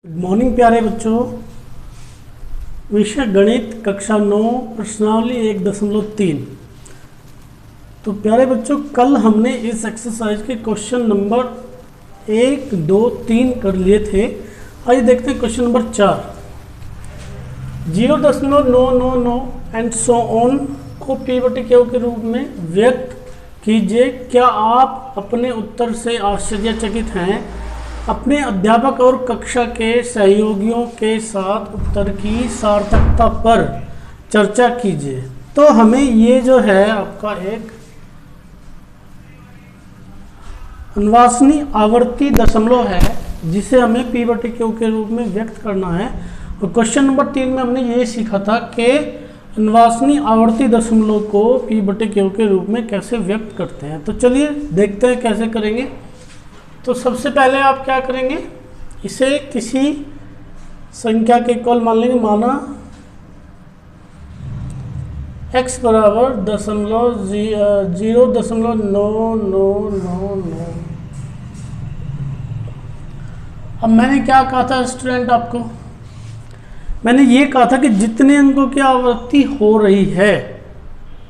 Good morning प्यारे बच्चों। विषय गणित कक्षा 9 प्रश्नावली 1.3। तो प्यारे बच्चों, कल हमने इस एक्सरसाइज के क्वेश्चन नंबर 1, 2, 3 कर लिए थे। आइए देखते हैं question number 4। 0.999 and so on को P/Q के रूप में व्यक्त कीजिए। क्या आप अपने उत्तर से आश्चर्यचकित हैं? अपने अध्यापक और कक्षा के सहयोगियों के साथ उत्तर की सार्थकता पर चर्चा कीजिए। तो हमें ये जो है आपका एक अनवासनी आवर्ती दशमलव है जिसे हमें P/Q के रूप में व्यक्त करना है। और क्वेश्चन नंबर 3 में हमने ये सीखा था कि अनवासनी आवर्ती दशमलव को P/Q के रूप में कैसे व्यक्त करते हैं। तो चलिए देखते हैं कैसे करेंगे। तो सबसे पहले आप क्या करेंगे, इसे किसी संख्या के इक्वल मान लेंगे। माना x बराबर 0.999। अब मैंने क्या कहा था स्टूडेंट आपको, मैंने ये कहा था कि जितने अंकों की आवृत्ति हो रही है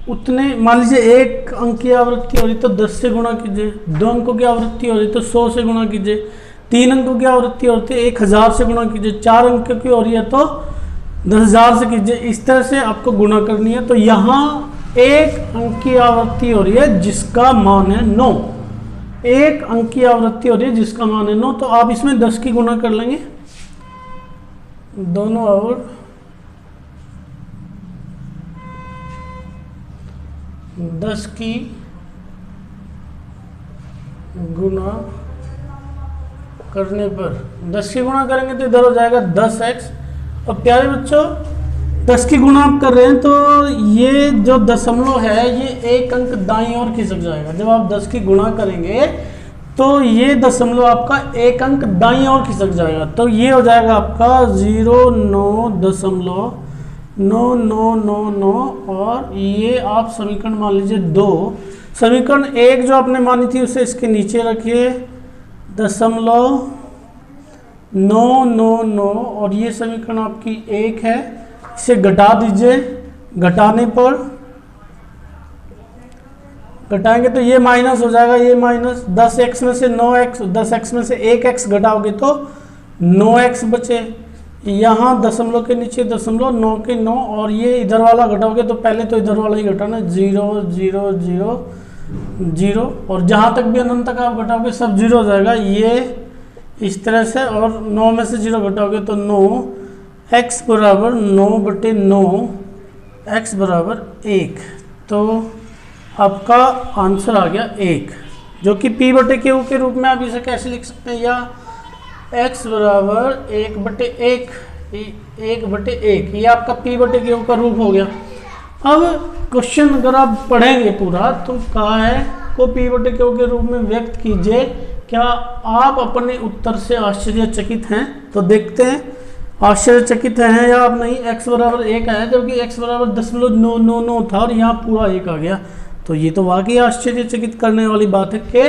उतने, मान लीजिए 1 अंक की आवृत्ति हो रही तो 10 से गुणा कीजिए, 2 अंकों की आवृत्ति हो रही तो 100 से गुणा कीजिए, 3 अंकों की आवृत्ति हो रही तो 1000 से गुणा कीजिए, 4 अंकों की हो रही है तो 10,000 से कीजिए। इस तरह से आपको गुणा करनी है। तो यहाँ 1 अंक की आवृत्ति हो रही है जिसका मान है 9। 1 अंक की आवृत्ति हो रही है जिसका मान है 9। तो आप इसमें 10 की गुणा कर लेंगे दोनों और 10 की गुणा करने पर 10 की गुणा करेंगे तो इधर हो जाएगा 10x। और प्यारे बच्चों, 10 की गुणा आप कर रहे हैं तो ये जो दशमलव है ये 1 अंक दाईं ओर खिसक जाएगा। जब आप 10 की गुणा करेंगे तो ये दशमलव आपका 1 अंक दाईं ओर खिसक जाएगा। तो ये हो जाएगा आपका 0.999 और ये आप समीकरण मान लीजिए 2। समीकरण 1 जो आपने मानी थी उसे इसके नीचे रखिए 0.999 और ये समीकरण आपकी 1 है। इसे घटा दीजिए, घटाने पर घटाएंगे तो ये माइनस हो जाएगा, ये माइनस 10x में से 9x, 10x में से 1x घटाओगे तो 9x बचे। यहाँ दशमलव के नीचे दशमलव, 9 के 9 और ये इधर वाला घटाओगे तो पहले तो इधर वाला ही घटाना 0 0 0 0 और जहाँ तक भी अनंत तक आप घटाओगे सब 0 हो जाएगा। ये इस तरह से और 9 में से 0 घटाओगे तो 9, x बराबर 9/9, x बराबर 1। तो आपका आंसर आ गया 1, जो कि P/Q के रूप में आप इसे कैसे लिख सकते हैं, या x बराबर 1/1, 1/1, ये आपका P/Q का रूप हो गया। अब क्वेश्चन अगर आप पढ़ेंगे पूरा तो कहा है को P/Q के रूप में व्यक्त कीजिए। क्या आप अपने उत्तर से आश्चर्यचकित हैं? तो देखते हैं आश्चर्यचकित हैं या आप नहीं। x बराबर 1 आया जबकि x बराबर 0.999 था और यहाँ पूरा 1 आ गया। तो ये तो वाकई आश्चर्यचकित करने वाली बात है कि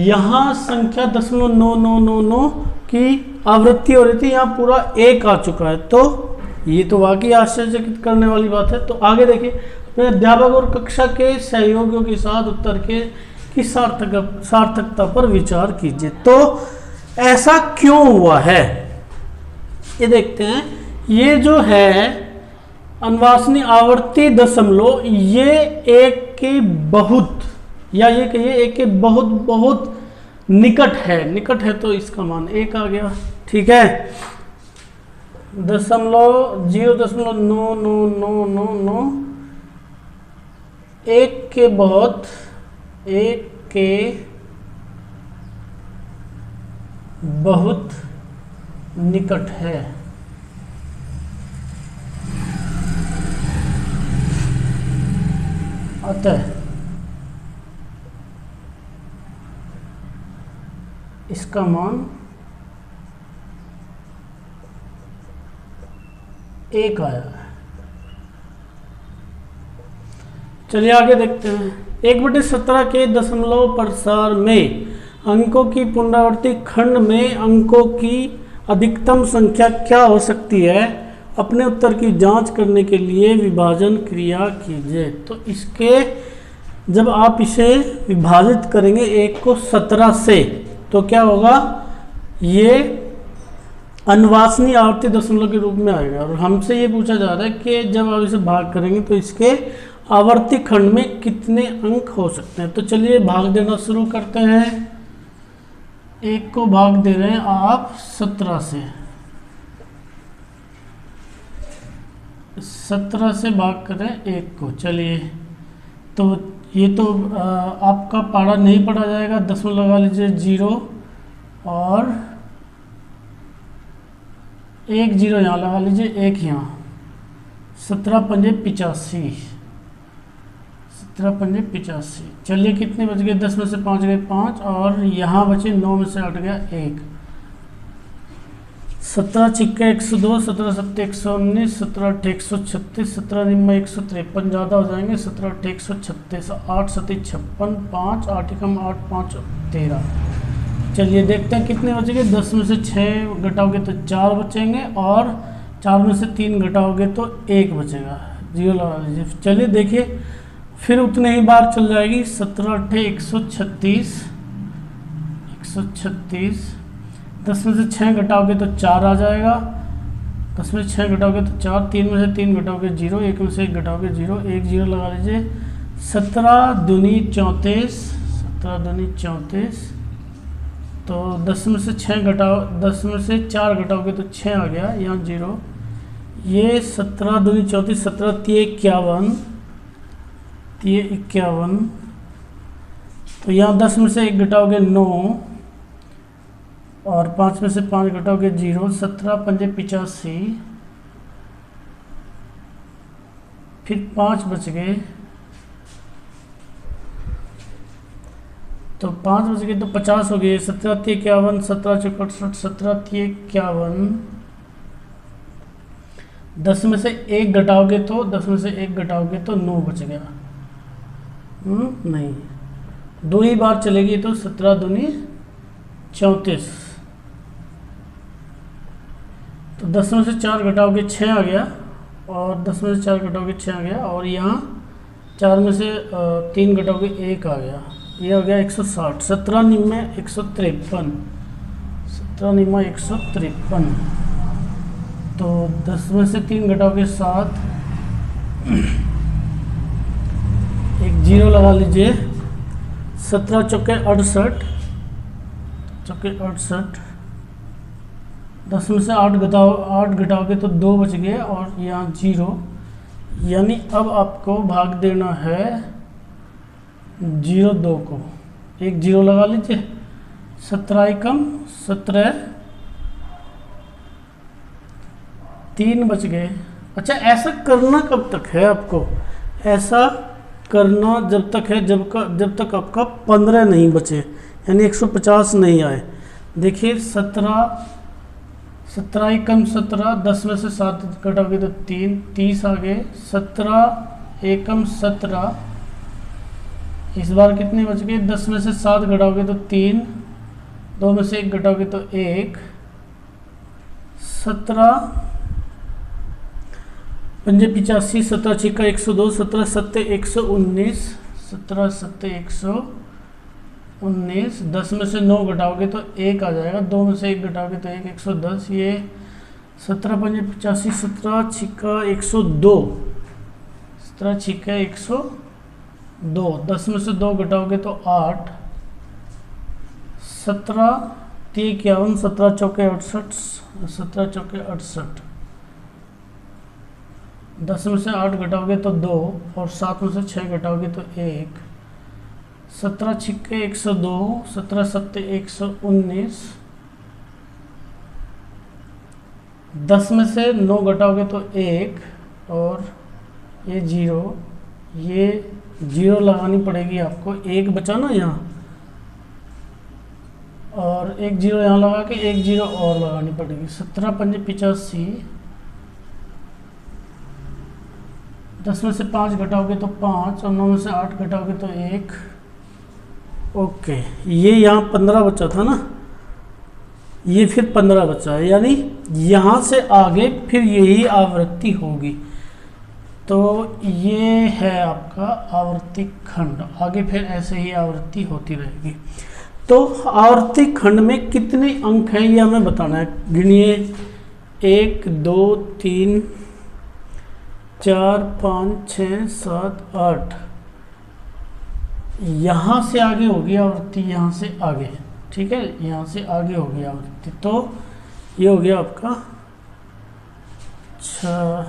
यहाँ संख्या 0.9999 की आवृत्ति हो रही थी, यहाँ पूरा 1 आ चुका है। तो ये तो वाकई आश्चर्यचकित करने वाली बात है। तो आगे देखिए, अपने अध्यापक और कक्षा के सहयोगियों के साथ उत्तर की सार्थकता पर विचार कीजिए। तो ऐसा क्यों हुआ है ये देखते हैं। ये जो है अनवासनी आवर्ती दशमलव, ये एक के बहुत, या ये कहिए एक के बहुत बहुत निकट है तो इसका मान 1 आ गया। ठीक है, 0.99999 1 के बहुत निकट है। अतः इसका मान 1 आया है। चलिए आगे देखते हैं। 1/17 के दशमलव प्रसार में अंकों की पुनरावृत्ति खंड में अंकों की अधिकतम संख्या क्या हो सकती है, अपने उत्तर की जांच करने के लिए विभाजन क्रिया कीजिए। तो इसके जब आप इसे विभाजित करेंगे 1 को 17 से, तो क्या होगा, ये अनवासनीय आवर्ती दशमलव के रूप में आएगा। और हमसे ये पूछा जा रहा है कि जब आप इसे भाग करेंगे तो इसके आवर्ती खंड में कितने अंक हो सकते हैं। तो चलिए भाग देना शुरू करते हैं। 1 को भाग दे रहे हैं आप 17 से, 17 से भाग करें 1 को। चलिए, तो ये तो आपका पारा नहीं पढ़ा जाएगा, दशमलव लगा लीजिए 0 और 1 0 यहाँ लगा लीजिए, 1 यहाँ। 17 पंजे 85, 17 पंजे 85। चलिए कितने बच गए, 10 में से 5 गए 5 और यहाँ बचे 9 में से 8 गया 1। 17 छिक्के 102, 17 सत्ते 119, 17 अट्ठे 136, 17 निम्मा 153, ज़्यादा हो जाएंगे, 17 अट्ठे 136, 8 सत्ते 56, 5 8 एकम 8 5 13। चलिए देखते हैं कितने बचेंगे। 10 में से 6 घटाओगे तो 4 बचेंगे और 4 में से 3 घटाओगे तो 1 बचेगा, 0 लगा लीजिए। चलिए देखिए, फिर उतने ही बार चल जाएगी। 17 अट्ठे 136, 136। 10 में से 6 घटाओगे तो 4 आ जाएगा, 10 में से 6 घटाओगे तो 4, 3 में से 3 घटाओगे 0, 1 में से 1 घटाओगे 0, 1 0 लगा लीजिए। 17 दूनी 34, 17 दूनी 34। तो 10 में से 6 घटाओ, 10 में से 4 घटाओगे तो 6 आ गया, यहाँ 0। ये 17 दूनी 34, 17 तिये 51, तिये 51। तो यहाँ 10 में से 1 घटाओगे 9 और 5 में से 5 घटाओगे 0। 17 पंजे 85, फिर 5 बच गए, तो 5 बच गए तो 50 हो गए। 17 तिये 51, 17 चौक 68, 17 तिये 51। 10 में से 1 घटाओगे तो 10 में से 1 घटाओगे तो 9 बच गया। नहीं, 2 ही बार चलेगी, तो 17 दूनी 34। तो 10 में से 4 घटाओगे 6 आ गया और 10 में से 4 घटाओगे 6 आ गया और यहाँ 4 में से 3 घटाओगे 1 आ गया, ये हो गया 160। 17 निम्मे 153, 17 निम्मा 153। तो 10 में से 3 घटाओगे 7, 1 0 लगा लीजिए। 17 चौके 68, चौके 68। 10 में से 8 घटाओगे तो 2 बच गए और यहाँ 0। यानी अब आपको भाग देना है 0 2 को, 1 0 लगा लीजिए। 17 एकम 17, 3 बच गए। अच्छा, ऐसा करना कब तक है आपको, ऐसा करना जब तक है जब तक आपका 15 नहीं बचे, यानी 150 नहीं आए। देखिए 17 एकम 17, 10 में से 7 घटाओगे तो 3, 30 आ गए। 17 एकम 17, इस बार कितने बच गए, 10 में से 7 घटाओगे तो 3, 2 में से 1 घटाओगे तो 1। 17 पंजे 85, 17 छिक्का 102, 17 सत्ते 119, 17 सत्ते 119। 10 में से 9 घटाओगे तो 1 आ जाएगा, 2 में से 1 घटाओगे तो 1, 110। ये 17 पंजे 85, 17 छिक्का 102, 17 छिक्का 102। 10 में से 2 घटाओगे तो 8। 17 तिये 51, 17 चौके 68, 17 चौके 68। 10 में से 8 घटाओगे तो 2 और 7 में से 6 घटाओगे तो 1। 17 छिक्के 102, 17 सत्ते 119। 10 में से 9 घटाओगे तो 1 और ये 0, ये 0 लगानी पड़ेगी आपको, 1 बचा ना यहाँ, और 1 0 यहाँ लगा के 1 0 और लगानी पड़ेगी। 17 पंजे 85, 10 में से 5 घटाओगे तो 5 और 9 में से 8 घटाओगे तो 1। ओके, ये यहाँ 15 बचा था ना, ये फिर 15 बचा है, यानी यहाँ से आगे फिर यही आवृत्ति होगी। तो ये है आपका आवर्ती खंड, आगे फिर ऐसे ही आवृत्ति होती रहेगी। तो आवर्ती खंड में कितने अंक हैं ये हमें बताना है। गिनिए 1 2 3 4 5 6 7 8। यहाँ से आगे होगी आवृत्ति, यहाँ से आगे, ठीक है, यहाँ से आगे होगी आवृत्ति। तो ये हो गया आपका 6,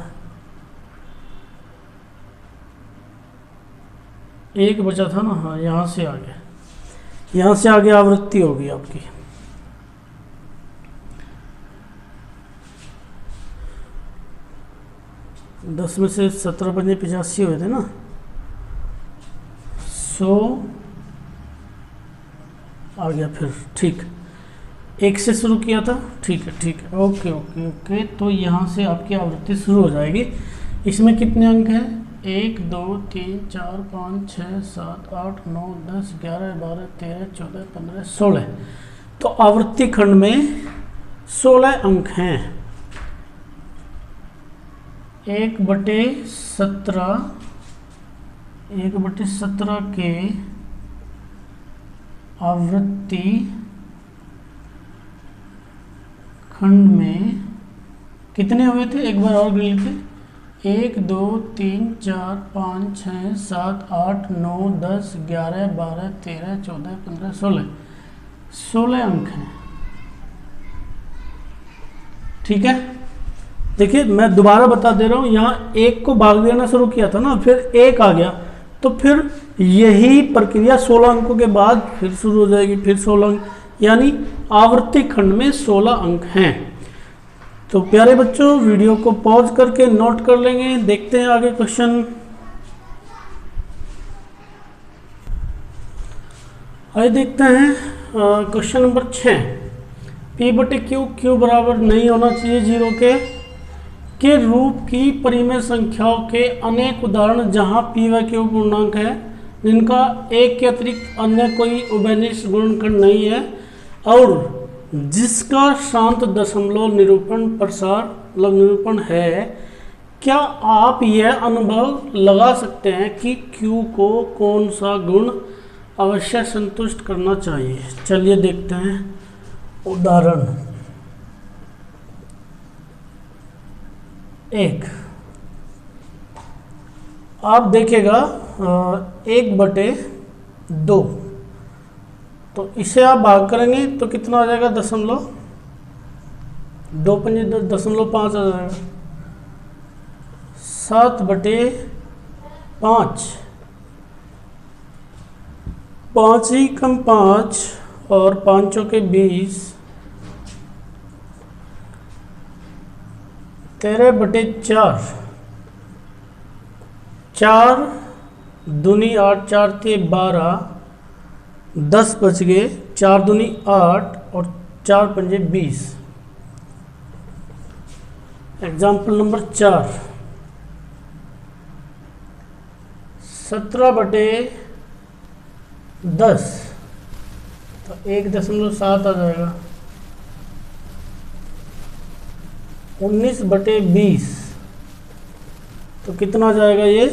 1 बचा था ना, हाँ, यहाँ से आगे, यहाँ से आगे आवृत्ति होगी आपकी। दस में से 17 पंजे 85 हुए थे ना, 100 आ गया फिर, ठीक। 1 से शुरू किया था, ठीक है, ठीक है, ओके ओके ओके। तो यहाँ से आपकी आवृत्ति शुरू हो जाएगी। इसमें कितने अंक हैं? 1 2 3 4 5 6 7 8 9 10 11 12 13 14 15 16। तो आवृत्ति खंड में 16 अंक हैं। 1/17 के आवृत्ति खंड में कितने हुए थे? एक बार और गिन लेते। 1 2 3 4 5 6 7 8 9 10 11 12 13 14 15 16। 16 अंक हैं, ठीक है। देखिए मैं दोबारा बता दे रहा हूँ, यहाँ 1 को भाग देना शुरू किया था ना, फिर 1 आ गया, तो फिर यही प्रक्रिया 16 अंकों के बाद फिर शुरू हो जाएगी, फिर 16 अंक, यानी आवर्ती खंड में 16 अंक हैं। तो प्यारे बच्चों वीडियो को पॉज करके नोट कर लेंगे। देखते हैं आगे क्वेश्चन। आइए देखते हैं क्वेश्चन नंबर 6। P/Q Q बराबर नहीं होना चाहिए 0 के रूप की परिमेय संख्याओं के अनेक उदाहरण जहां P व Q पूर्णांक है, जिनका एक के अतिरिक्त अन्य कोई उभयनिष्ठ गुणनखंड नहीं है और जिसका शांत दशमलव निरूपण है। क्या आप यह अनुभव लगा सकते हैं कि Q को कौन सा गुण अवश्य संतुष्ट करना चाहिए? चलिए देखते हैं उदाहरण 1। आप देखिएगा 1/2, तो इसे आप भाग करेंगे तो कितना आ जाएगा? 2 पंजे 0.5 आ जाएगा। 7/5, 5 ही कम 5 और 5 चौके 20, 13/4, 4 दूनी 8, 4 ते 12, 10 बच गए, 4 दूनी 8 और 4 पंजे 20। एग्जाम्पल नंबर 4, 17/10, तो 1.7 आ जाएगा। 19/20, तो कितना आ जाएगा ये?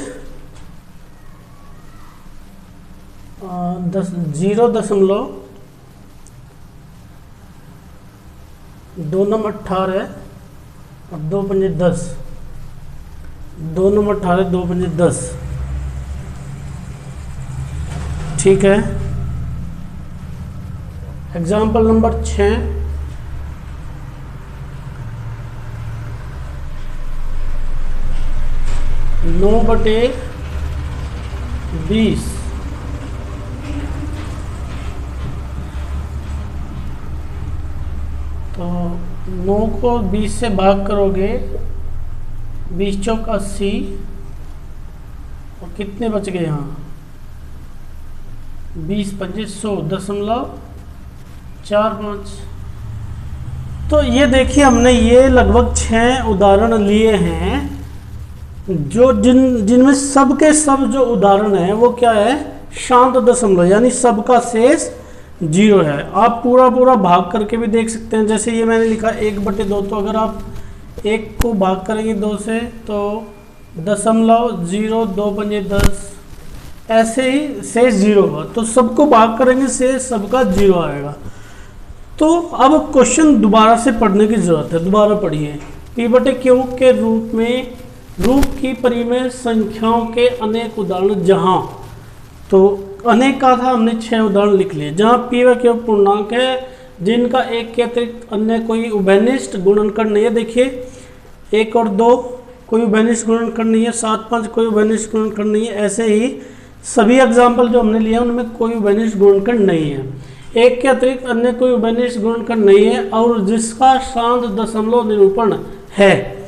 0.2 और 2 पंजे 10, 2 नंबर 18, 2 पंजे 10, ठीक है। एग्जाम्पल नंबर 6, 9/20, तो 9 को 20 से भाग करोगे, 20 चौक 80, और कितने बच गए यहाँ? 20 पंजे 100.45। तो ये देखिए हमने ये लगभग 6 उदाहरण लिए हैं, जो जिनमें सबके सब जो उदाहरण है वो क्या है? शांत दशमलव, यानी सबका शेष जीरो है। आप पूरा पूरा भाग करके भी देख सकते हैं, जैसे ये मैंने लिखा 1/2, तो अगर आप 1 को भाग करेंगे 2 से तो 0.02 ऐसे ही शेष जीरो होगा। तो सबको भाग करेंगे से सबका जीरो आएगा। तो अब क्वेश्चन दोबारा से पढ़ने की जरूरत है, दोबारा पढ़िए। P/Q के रूप की परिमेय संख्याओं के अनेक उदाहरण जहां, तो अनेक का था, हमने 6 उदाहरण लिख लिए। जहां P/Q पूर्णांक है जिनका एक के अतिरिक्त अन्य कोई उभयनिष्ठ गुणनखंड नहीं है। देखिए 1 और 2 कोई उभयनिष्ठ गुणनखंड नहीं है, 7, 5 कोई उभयनिष्ठ गुणनखंड नहीं है। ऐसे ही सभी एग्जाम्पल जो हमने लिए उनमें कोई उभयनिष्ठ गुणनखंड नहीं है। एक के अतिरिक्त अन्य कोई उभयनिष्ठ गुणनखंड नहीं है और जिसका शांत दशमलव निरूपण है।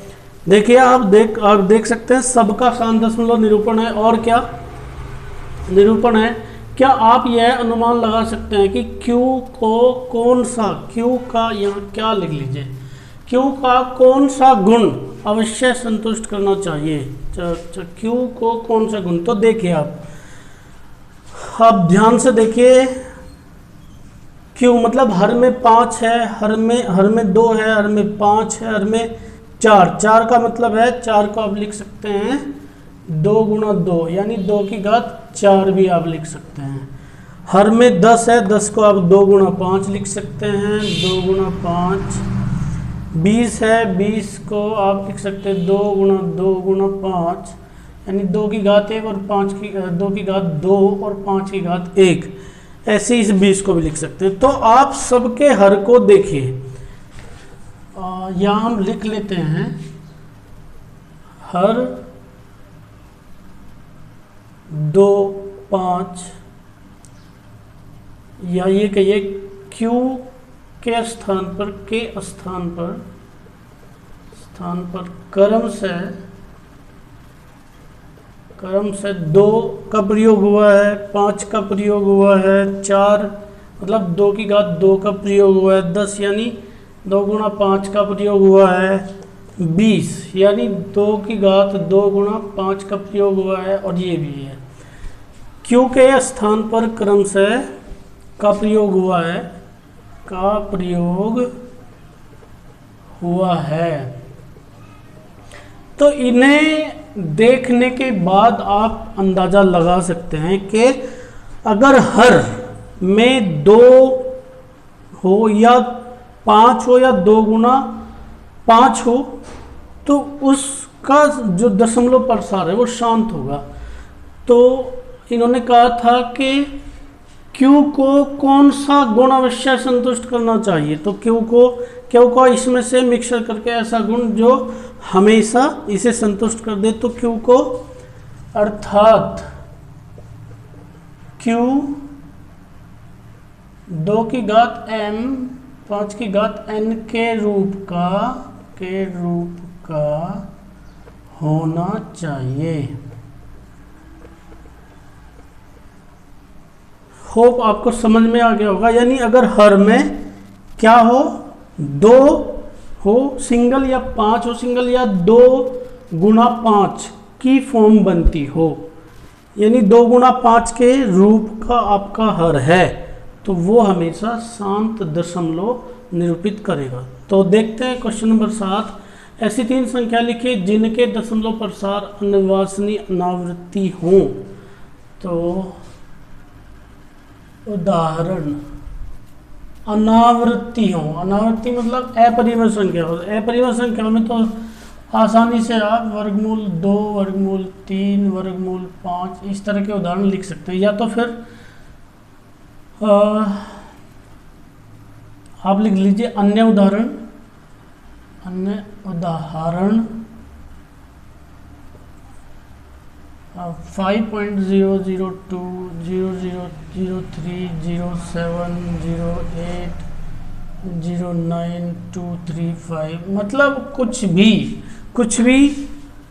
देखिए आप देख सकते हैं सबका शांत दशमलव निरूपण है। और क्या निरूपण है? क्या आप यह अनुमान लगा सकते हैं कि Q को कौन सा, Q का यहाँ क्या लिख लीजिए, Q का कौन सा गुण अवश्य संतुष्ट करना चाहिए? Q को कौन सा गुण? तो देखिए आप ध्यान से देखिए, Q मतलब हर में 5 है, हर में 2 है, हर में 5 है, हर में 4 का मतलब है 4 को आप लिख सकते हैं 2 गुणा 2 यानी 2 की घात 4 भी आप लिख सकते हैं। हर में 10 है, 10 को आप 2 गुणा 5 लिख सकते हैं, 2 गुणा 5। 20 है, 20 को आप लिख सकते हैं 2 गुणा 2 गुणा 5 यानी 2 की घात 1 और 2 की घात 2 और 5 की घात 1। ऐसे इस 20 को भी लिख सकते हैं। तो आप सबके हर को देखिए, यहाँ हम लिख लेते हैं हर 2, 5 या ये कहिए Q के स्थान पर क्रम से 2 का प्रयोग हुआ है, 5 का प्रयोग हुआ है, 4 मतलब 2 की घात 2 का प्रयोग हुआ है, 10 यानी 2 गुणा 5 का प्रयोग हुआ है, 20 यानी 2 की घात 2 गुणा 5 का प्रयोग हुआ है, और ये भी है। Q के स्थान पर क्रम से का प्रयोग हुआ है। तो इन्हें देखने के बाद आप अंदाजा लगा सकते हैं कि अगर हर में 2 हो या 5 हो या 2 गुणा 5 हो तो उसका जो दशमलव प्रसार है वो शांत होगा। तो इन्होंने कहा था कि Q को कौन सा गुण अवश्य संतुष्ट करना चाहिए, तो Q को इसमें से मिक्सर करके ऐसा गुण जो हमेशा इसे संतुष्ट कर दे, तो Q को अर्थात Q 2 की घात m 5 की घात n के रूप का होना चाहिए। होप आपको समझ में आ गया होगा। यानी अगर हर में क्या हो, 2 हो सिंगल या 5 हो सिंगल या 2 गुणा 5 की फॉर्म बनती हो, यानी 2 गुणा 5 के रूप का आपका हर है, तो वो हमेशा शांत दशमलव निरूपित करेगा। तो देखते हैं क्वेश्चन नंबर 7। ऐसी 3 संख्या लिखिए जिनके दशमलव प्रसार अनिर्वाचनीय अनावृत्ति हों। तो उदाहरण अनावृत्ति हो, अनावृत्ति मतलब अपरिमेय संख्या हो। अपरिमेय संख्या में तो आसानी से आप वर्गमूल 2, वर्गमूल 3, वर्गमूल 5 इस तरह के उदाहरण लिख सकते हैं। या तो फिर आप लिख लीजिए अन्य उदाहरण 5.002, 0003, 07, 08, 09, 235 मतलब कुछ भी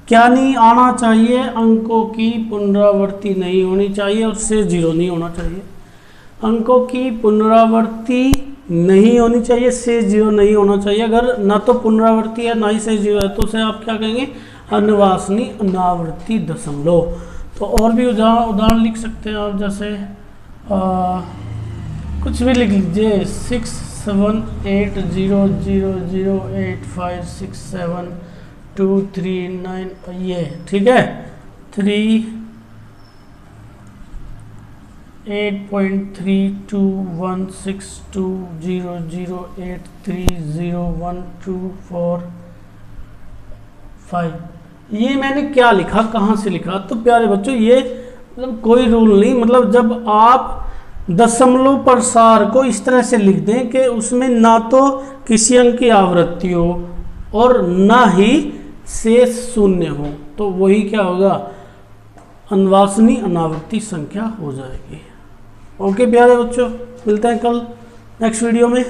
क्या नहीं आना चाहिए, अंकों की पुनरावृत्ति नहीं होनी चाहिए और से 0 नहीं होना चाहिए। अंकों की पुनरावृत्ति नहीं होनी चाहिए, से 0 नहीं होना चाहिए। अगर ना तो पुनरावृत्ति है ना ही से 0 है तो उसे आप क्या कहेंगे, अनिर्वाचनीय अनावृत्ति दशमलव। तो और भी उदाहरण लिख सकते हैं आप, जैसे कुछ भी लिख लीजिए 678008567239 ये ठीक है 38.3216200830124 ये मैंने क्या लिखा, कहाँ से लिखा? तो प्यारे बच्चों ये मतलब कोई रूल नहीं, मतलब जब आप दशमलव प्रसार को इस तरह से लिख दें कि उसमें ना तो किसी अंक की आवृत्ति हो और ना ही शेष शून्य हो, तो वही क्या होगा, अनवासनीय अनावर्ती संख्या हो जाएगी। ओके प्यारे बच्चों, मिलते हैं कल नेक्स्ट वीडियो में।